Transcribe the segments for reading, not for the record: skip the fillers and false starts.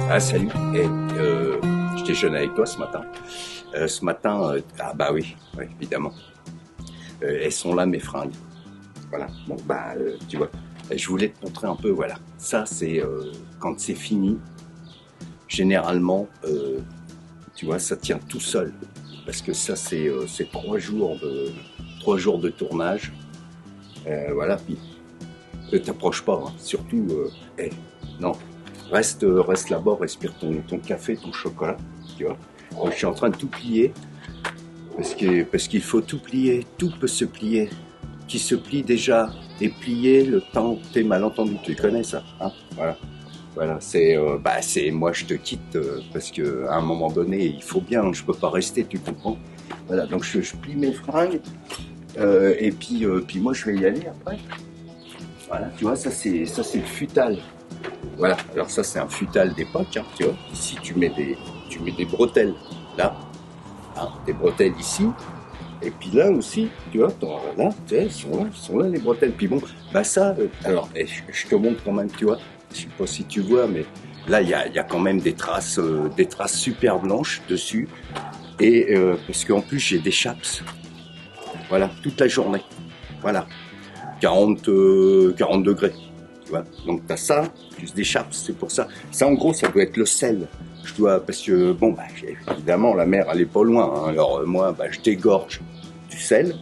Ah salut, je déjeune avec toi ce matin. Ah bah oui, évidemment. Elles sont là mes fringues. Voilà, bon bah tu vois, je voulais te montrer un peu, voilà. Ça c'est quand c'est fini, généralement, tu vois, ça tient tout seul. Parce que ça c'est 3 jours de tournage. Voilà, puis ne t'approche pas, hein. Surtout, non, reste là-bas, respire ton café, ton chocolat, tu vois. Donc, je suis en train de tout plier, parce qu'il faut tout plier, tout peut se plier. Qui se plie déjà est plié, le temps, t'es malentendu, tu connais ça, hein, voilà, c'est moi je te quitte, parce que à un moment donné, il faut bien, je peux pas rester, tu comprends. Voilà, donc je plie mes fringues, puis moi je vais y aller après. Voilà, tu vois, ça c'est le futal. Voilà, alors ça c'est un futal d'époque, hein, tu vois. Ici tu mets des bretelles, là, hein, des bretelles ici, et puis là aussi, tu vois, là, tu sais, sont là les bretelles. Puis bon, bah ça, alors, je te montre quand même, tu vois, je sais pas si tu vois, mais là il y a quand même des traces super blanches dessus, et parce qu'en plus j'ai des chaps, voilà, toute la journée, voilà, 40 degrés. Tu vois, donc t'as ça, plus des chaps, c'est pour ça. Ça en gros, ça doit être le sel. Parce que bon, bah, évidemment la mer elle est pas loin, hein. Alors moi, bah, je dégorge du sel,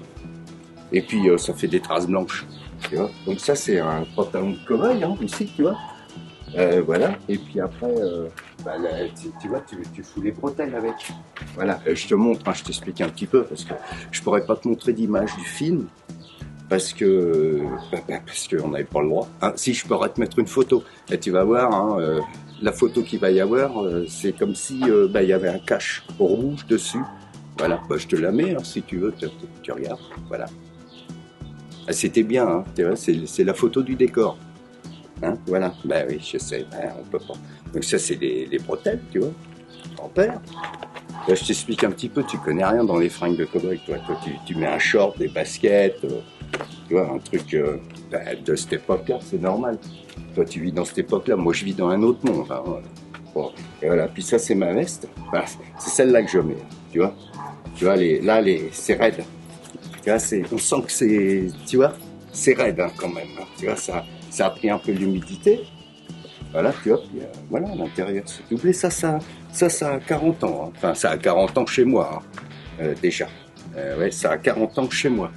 et puis ça fait des traces blanches. Tu vois, donc ça c'est un pantalon de cow-boy, hein, ici, tu vois. Voilà, et puis après, bah, là, tu vois, tu fous les bretelles avec. Voilà, je te montre, hein, je t'explique un petit peu, parce que je pourrais pas te montrer d'image du film, parce qu'on n'avait pas le droit. Hein, si je pourrais te mettre une photo, et tu vas voir, hein, la photo qu'il va y avoir, c'est comme si il y avait un cache rouge dessus. Voilà, bah, je te la mets, hein, si tu veux, tu regardes. Voilà. Ah, c'était bien, hein, tu vois, c'est la photo du décor. Hein, voilà, bah oui, je sais, on peut pas. Donc ça, c'est les bretelles, tu vois, en père. Là, je t'explique un petit peu, tu connais rien dans les fringues de cow-boy, toi. Toi, tu mets un short, des baskets, tu vois, un truc de cette époque-là, c'est normal. Toi, tu vis dans cette époque-là, moi, je vis dans un autre monde. Hein, voilà. Bon, et voilà, puis ça, c'est ma veste. Enfin, c'est celle-là que je mets, tu vois. Tu vois, c'est raide. Tu vois, on sent que c'est, tu vois, c'est raide, hein, quand même. Hein, tu vois, ça a pris un peu l'humidité. Voilà, tu vois, puis, voilà, à l'intérieur, c'est doublé. Ça a 40 ans. Hein. Enfin, ça a 40 ans chez moi, hein, déjà. Ouais, ça a 40 ans chez moi.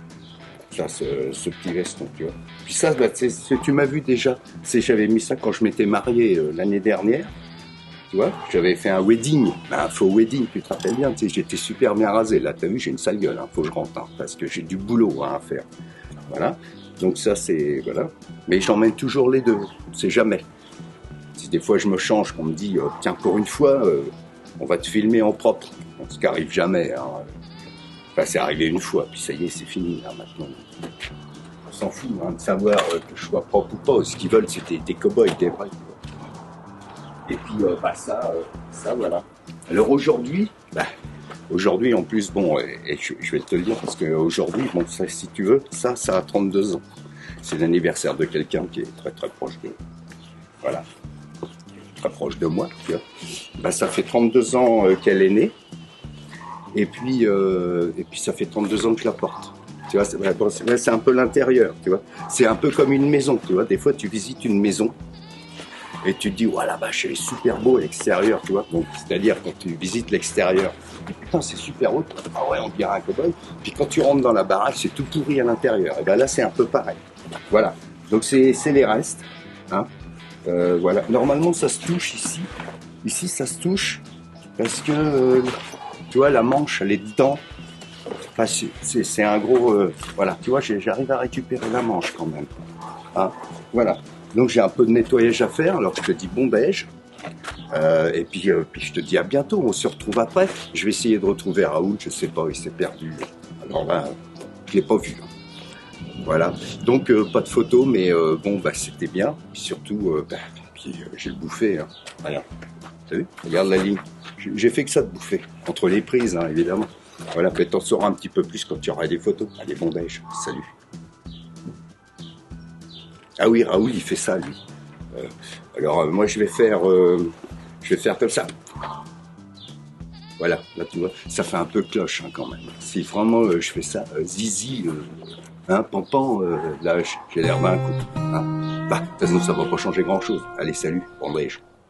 Ça, ce petit veston, tu vois. Puis ça, bah, tu m'as vu déjà. J'avais mis ça quand je m'étais marié l'année dernière. Tu vois, j'avais fait un wedding, un faux wedding, tu te rappelles bien, tu sais, j'étais super bien rasé. Là, t'as vu, j'ai une sale gueule, hein, faut que je rentre, hein, parce que j'ai du boulot, hein, à faire. Voilà. Donc ça, c'est, voilà. Mais j'emmène toujours les deux, on sait jamais. Si des fois je me change, qu'on me dit, tiens, pour une fois, on va te filmer en propre. Ce qui arrive jamais, hein. Enfin, c'est arrivé une fois, puis ça y est, c'est fini, hein, maintenant. On s'en fout, hein, de savoir que je sois propre ou pas. Ce qu'ils veulent, c'était des cow-boys, des vrais. Et puis, ça, voilà. Alors aujourd'hui, en plus, bon, et je vais te le dire, parce qu'aujourd'hui, bon, ça, si tu veux, ça a 32 ans. C'est l'anniversaire de quelqu'un qui est très très proche de, voilà, très proche de moi, tu vois. Bah, ça fait 32 ans qu'elle est née, et puis ça fait 32 ans que je la porte. Tu vois, c'est un peu l'intérieur, tu vois. C'est un peu comme une maison, tu vois. Des fois, tu visites une maison, et tu te dis, ouais, la vache, elle est super beau à l'extérieur, tu vois. Donc, c'est-à-dire, quand tu visites l'extérieur, tu dis, putain, c'est super haut. Ah ouais, on dirait un cow-boy. Puis quand tu rentres dans la baraque, c'est tout pourri à l'intérieur. Et ben là, c'est un peu pareil. Voilà. Donc, c'est les restes, hein. Voilà. Normalement, ça se touche ici. Ici, ça se touche parce que, tu vois, la manche, elle est dedans. Enfin, c'est un gros, voilà. Tu vois, j'arrive à récupérer la manche quand même. Hein, voilà. Donc j'ai un peu de nettoyage à faire, alors je te dis bon beige. Et puis je te dis à bientôt, on se retrouve après. Je vais essayer de retrouver Raoul, je sais pas, il s'est perdu. Alors là, je l'ai pas vu. Voilà. Donc pas de photo, mais bon, bah c'était bien. Puis surtout, j'ai le bouffé. Hein. Voilà. T'as vu? Regarde la ligne. J'ai fait que ça de bouffer. Entre les prises, hein, évidemment. Voilà, peut-être t'en sauras un petit peu plus quand tu auras des photos. Allez, bon beige. Salut. Ah oui, Raoul, il fait ça, lui. Alors, moi, je vais faire Je vais faire comme ça. Voilà, là tu vois, ça fait un peu cloche hein, quand même. Si vraiment je fais ça, zizi, pampan, là j'ai l'air d'un coup. Hein. Bah, de toute façon ça va pas changer grand chose. Allez, salut, André.